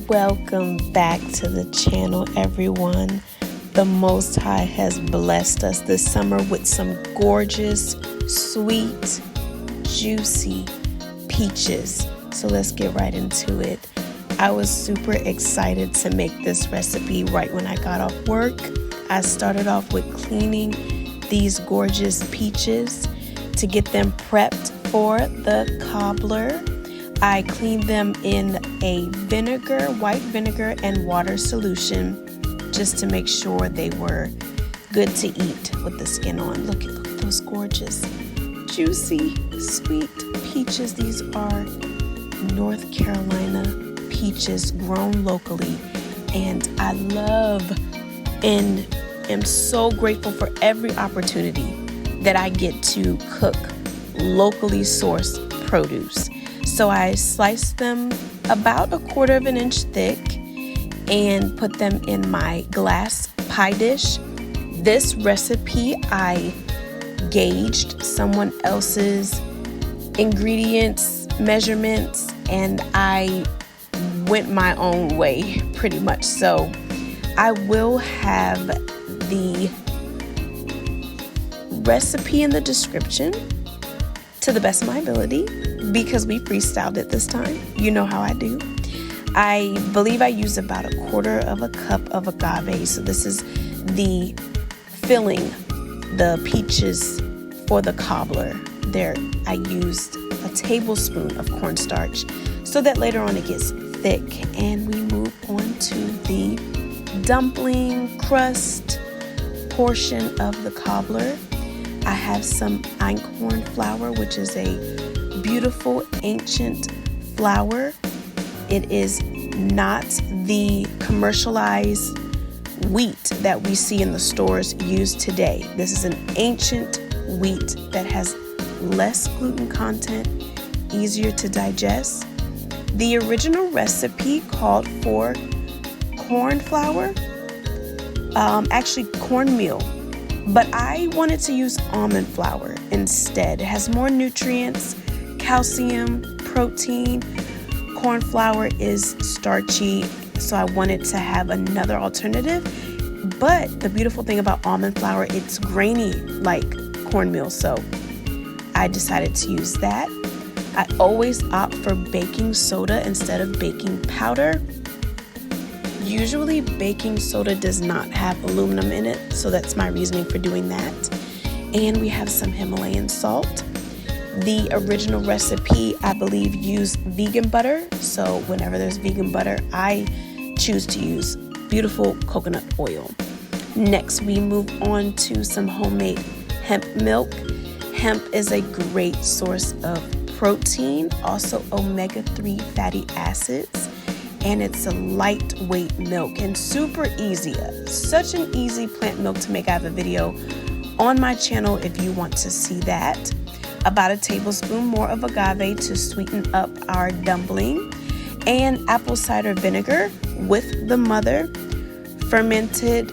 Welcome back to the channel, everyone. The Most High has blessed us this summer with some gorgeous, sweet, juicy peaches. So let's get right into it. I was super excited to make this recipe right when I got off work. I started off with cleaning these gorgeous peaches to get them prepped for the cobbler. I cleaned them in a white vinegar and water solution just to make sure they were good to eat with the skin on. Look at those gorgeous, juicy, sweet peaches. These are North Carolina peaches grown locally, and I love and am so grateful for every opportunity that I get to cook locally sourced produce. So I sliced them about 1/4 inch thick and put them in my glass pie dish. This recipe, I gauged someone else's ingredients, measurements, and I went my own way pretty much. So I will have the recipe in the description to the best of my ability, because we freestyled it this time. You know how I do. I believe I used about 1/4 cup of agave. So this is the filling, the peaches for the cobbler. There, I used a tablespoon of cornstarch so that later on it gets thick. And we move on to the dumpling crust portion of the cobbler. I have some einkorn flour, which is a beautiful ancient flour. It is not the commercialized wheat that we see in the stores used today. This is an ancient wheat that has less gluten content, easier to digest. The original recipe called for corn flour, actually cornmeal, but I wanted to use almond flour instead. It has more nutrients, calcium, protein. Corn flour is starchy, so I wanted to have another alternative. But the beautiful thing about almond flour, it's grainy like cornmeal, so I decided to use that. I always opt for baking soda instead of baking powder. Usually baking soda does not have aluminum in it, so that's my reasoning for doing that. And we have some Himalayan salt. The original recipe, I believe, used vegan butter. So whenever there's vegan butter, I choose to use beautiful coconut oil. Next, we move on to some homemade hemp milk. Hemp is a great source of protein, also omega-3 fatty acids, and it's a lightweight milk and super easy. Such an easy plant milk to make. I have a video on my channel if you want to see that. About 1 tablespoon more of agave to sweeten up our dumpling, and apple cider vinegar with the mother, fermented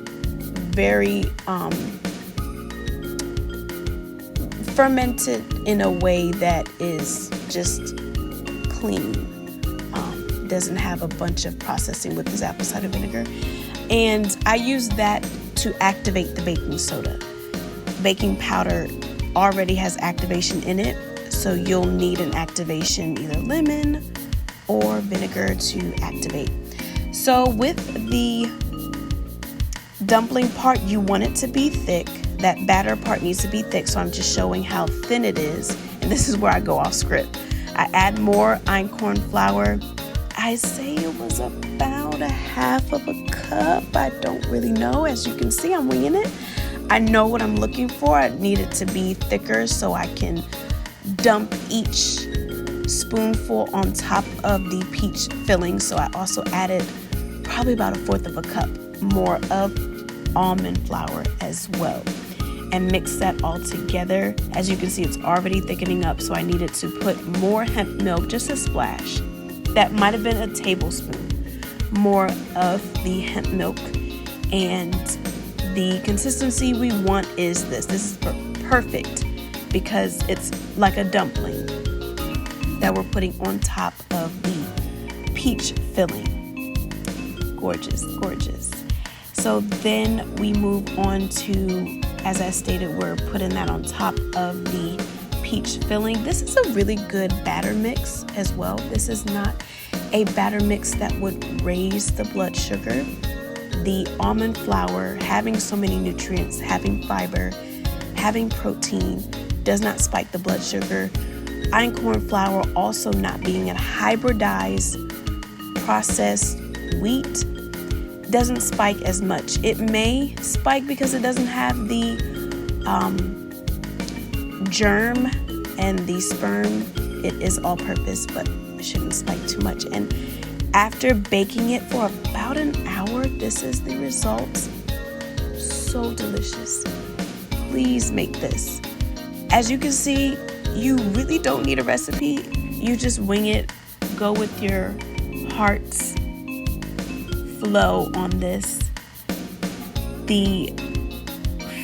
in a way that is just clean. Doesn't have a bunch of processing with this apple cider vinegar. And I use that to activate the baking soda. Baking powder already has activation in it, so you'll need an activation, either lemon or vinegar, to activate. So with the dumpling part, you want it to be thick. That batter part needs to be thick, so I'm just showing how thin it is, and this is where I go off script. I add more einkorn flour. I say it was about 1/2 cup. I don't really know. As you can see, I'm winging it. I know what I'm looking for. I need it to be thicker so I can dump each spoonful on top of the peach filling. So I also added probably about 1/4 cup more of almond flour as well, and mix that all together. As you can see, it's already thickening up, so I needed to put more hemp milk, just a splash. That might have been 1 tablespoon more of the hemp milk, and the consistency we want is this. This is perfect because it's like a dumpling that we're putting on top of the peach filling. gorgeous, gorgeous. So then we move on to, as I stated, we're putting that on top of the peach filling. This is a really good batter mix as well. This is not a batter mix that would raise the blood sugar. The almond flour, having so many nutrients, having fiber, having protein, does not spike the blood sugar. Einkorn flour also not being a hybridized processed wheat doesn't spike as much. It may spike because it doesn't have the germ and the sperm. It is all purpose, but it shouldn't spike too much. And after baking it for about an hour, this is the results. So delicious. Please make this. As you can see, you really don't need a recipe. You just wing it, go with your heart's flow on this. The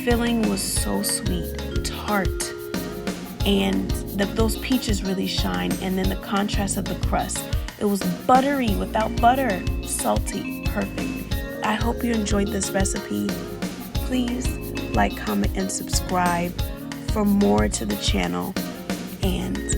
filling was so sweet, tart, and those peaches really shine, and then the contrast of the crust. It was buttery without butter, salty, perfect. I hope you enjoyed this recipe. Please like, comment, and subscribe for more to the channel. And